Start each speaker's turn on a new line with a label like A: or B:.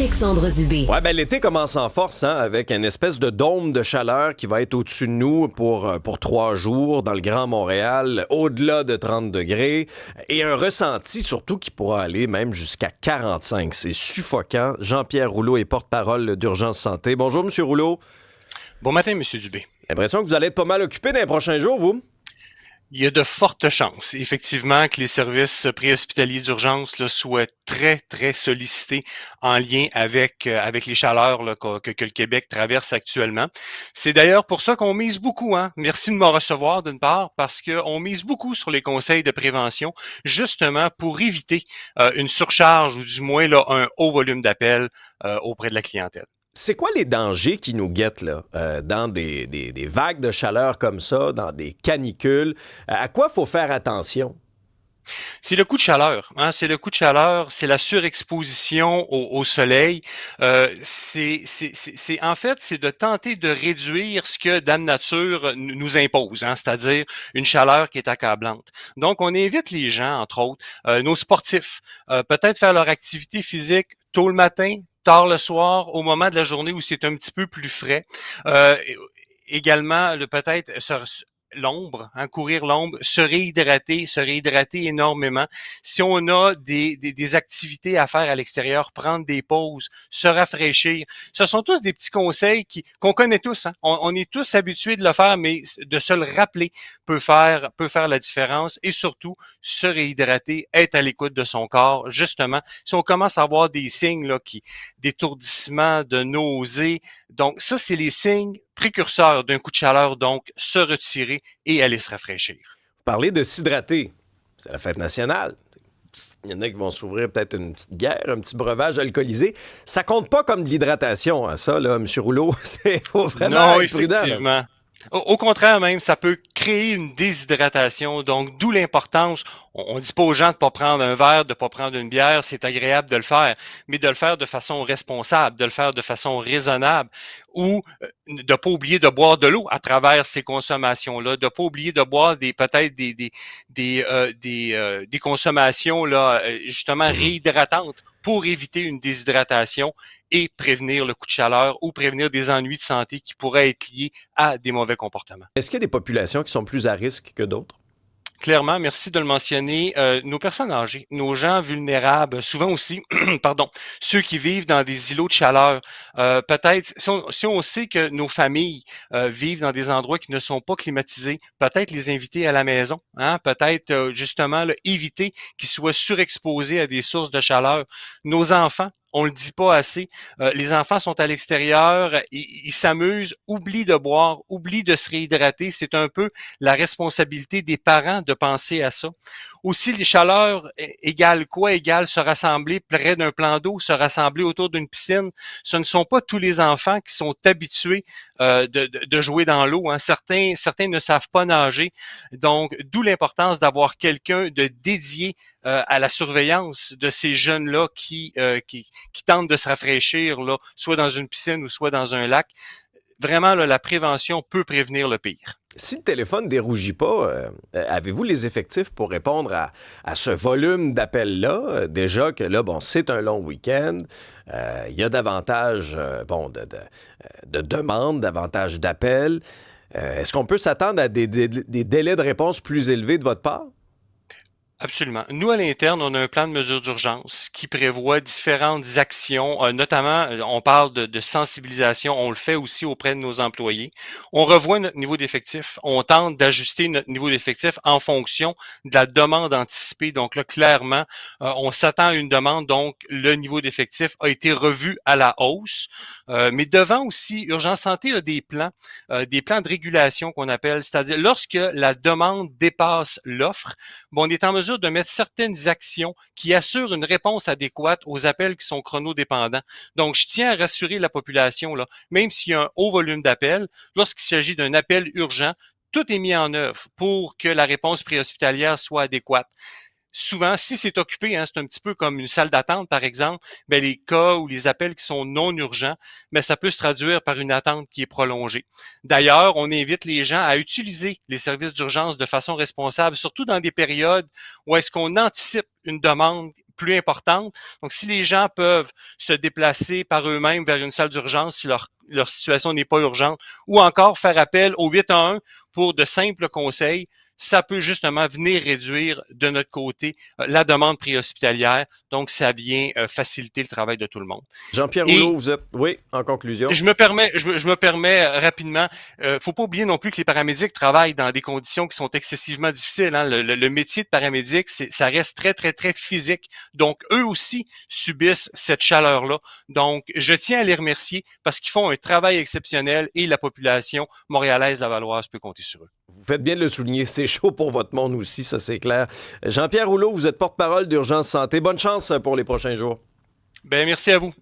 A: Alexandre Dubé.
B: Ouais, ben l'été commence en force, hein, avec une espèce de dôme de chaleur qui va être au-dessus de nous pour 3 jours dans le Grand Montréal, au-delà de 30 degrés, et un ressenti surtout qui pourra aller même jusqu'à 45. C'est suffocant. Jean-Pierre Rouleau est porte-parole d'Urgence Santé. Bonjour, Monsieur Rouleau.
C: Bon matin, Monsieur Dubé.
B: L'impression que vous allez être pas mal occupé dans les prochains jours, vous?
C: Il y a de fortes chances, effectivement, que les services préhospitaliers d'urgence là, soient très, très sollicités en lien avec les chaleurs là, que le Québec traverse actuellement. C'est d'ailleurs pour ça qu'on mise beaucoup, hein. Merci de me recevoir d'une part, parce qu'on mise beaucoup sur les conseils de prévention, justement pour éviter une surcharge ou du moins là, un haut volume d'appels auprès de la clientèle.
B: C'est quoi les dangers qui nous guettent là, dans des vagues de chaleur comme ça, dans des canicules? À quoi faut faire attention?
C: C'est le coup de chaleur, hein, c'est le coup de chaleur, c'est la surexposition au soleil. En fait, c'est de tenter de réduire ce que Dame Nature nous impose, hein, c'est-à-dire une chaleur qui est accablante. Donc, on invite les gens, entre autres, nos sportifs, peut-être faire leur activité physique tôt le matin, tard le soir, au moment de la journée où c'est un petit peu plus frais. Euh, Également, peut-être l'ombre, hein, courir l'ombre, se réhydrater énormément. Si on a des activités à faire à l'extérieur, prendre des pauses, se rafraîchir, ce sont tous des petits conseils qu'on connaît tous. Hein. On est tous habitués de le faire, mais de se le rappeler peut faire la différence et surtout se réhydrater, être à l'écoute de son corps. Justement, si on commence à avoir des signes là, d'étourdissement, de nausées, donc ça, c'est les signes précurseurs d'un coup de chaleur, donc se retirer et aller se rafraîchir.
B: Vous parlez de s'hydrater. C'est la fête nationale. Il y en a qui vont s'ouvrir peut-être une petite bière, un petit breuvage alcoolisé. Ça compte pas comme de l'hydratation, hein, ça, là, M. Rouleau. Il faut vraiment
C: Non,
B: être prudent, là.
C: effectivement. Au contraire même, ça peut créer une déshydratation. Donc, d'où l'importance. On ne dit pas aux gens de ne pas prendre un verre, de ne pas prendre une bière. C'est agréable de le faire, mais de le faire de façon responsable, de le faire de façon raisonnable, ou de ne pas oublier de boire de l'eau à travers ces consommations-là, de ne pas oublier de boire peut-être des consommations là, justement
B: Mhm.
C: réhydratantes pour éviter une déshydratation et prévenir le coup de chaleur ou prévenir des ennuis de santé qui pourraient être liés à des mauvais comportements.
B: Est-ce qu'il y a des populations qui sont plus à risque que d'autres?
C: Clairement, merci de le mentionner. Nos personnes âgées, nos gens vulnérables, souvent aussi, pardon, ceux qui vivent dans des îlots de chaleur. Peut-être, si on sait que nos familles vivent dans des endroits qui ne sont pas climatisés, peut-être les inviter à la maison, hein? Peut-être justement là, éviter qu'ils soient surexposés à des sources de chaleur. Nos enfants, on le dit pas assez. Les enfants sont à l'extérieur, ils s'amusent, oublient de boire, oublient de se réhydrater. C'est un peu la responsabilité des parents de penser à ça. Aussi, les chaleurs égale quoi? Égale se rassembler près d'un plan d'eau, se rassembler autour d'une piscine. Ce ne sont pas tous les enfants qui sont habitués de jouer dans l'eau. Hein. Certains ne savent pas nager. Donc, d'où l'importance d'avoir quelqu'un de dédié à la surveillance de ces jeunes-là qui tentent de se rafraîchir, là, soit dans une piscine ou soit dans un lac. Vraiment, là, la prévention peut prévenir le pire.
B: Si le téléphone ne dérougit pas, avez-vous les effectifs pour répondre à ce volume d'appels-là? Déjà que là, bon, c'est un long week-end. Il y a davantage de demandes, davantage d'appels. Est-ce qu'on peut s'attendre à des délais de réponse plus élevés de votre part?
C: Absolument. Nous, à l'interne, on a un plan de mesures d'urgence qui prévoit différentes actions, notamment, on parle de sensibilisation, on le fait aussi auprès de nos employés. On revoit notre niveau d'effectif, on tente d'ajuster notre niveau d'effectif en fonction de la demande anticipée. Donc là, clairement, on s'attend à une demande, donc le niveau d'effectif a été revu à la hausse. Mais devant aussi, Urgence Santé a des plans de régulation qu'on appelle, c'est-à-dire lorsque la demande dépasse l'offre, bon, on est en mesure de mettre certaines actions qui assurent une réponse adéquate aux appels qui sont chronodépendants. Donc, je tiens à rassurer la population, là, même s'il y a un haut volume d'appels, lorsqu'il s'agit d'un appel urgent, tout est mis en œuvre pour que la réponse préhospitalière soit adéquate. souvent, si c'est occupé, hein, c'est un petit peu comme une salle d'attente, par exemple, ben, les cas ou les appels qui sont non urgents, mais ça peut se traduire par une attente qui est prolongée. D'ailleurs, on invite les gens à utiliser les services d'urgence de façon responsable, surtout dans des périodes où est-ce qu'on anticipe une demande plus importante. Donc, si les gens peuvent se déplacer par eux-mêmes vers une salle d'urgence si leur situation n'est pas urgente, ou encore faire appel au 811 pour de simples conseils, ça peut justement venir réduire de notre côté la demande préhospitalière. Donc, ça vient faciliter le travail de tout le monde.
B: Jean-Pierre Rouleau,
C: Et
B: vous êtes... Oui, en conclusion.
C: je me permets rapidement, faut pas oublier non plus que les paramédics travaillent dans des conditions qui sont excessivement difficiles. Hein. Le métier de paramédic, ça reste très, très, très physique. Donc, eux aussi subissent cette chaleur-là. Donc, je tiens à les remercier parce qu'ils font un travail exceptionnel et la population montréalaise lavalloise peut compter sur eux.
B: Vous faites bien de le souligner, c'est chaud pour votre monde aussi, ça c'est clair. Jean-Pierre Rouleau, vous êtes porte-parole d'Urgence Santé. Bonne chance pour les prochains jours.
C: Ben, merci à vous.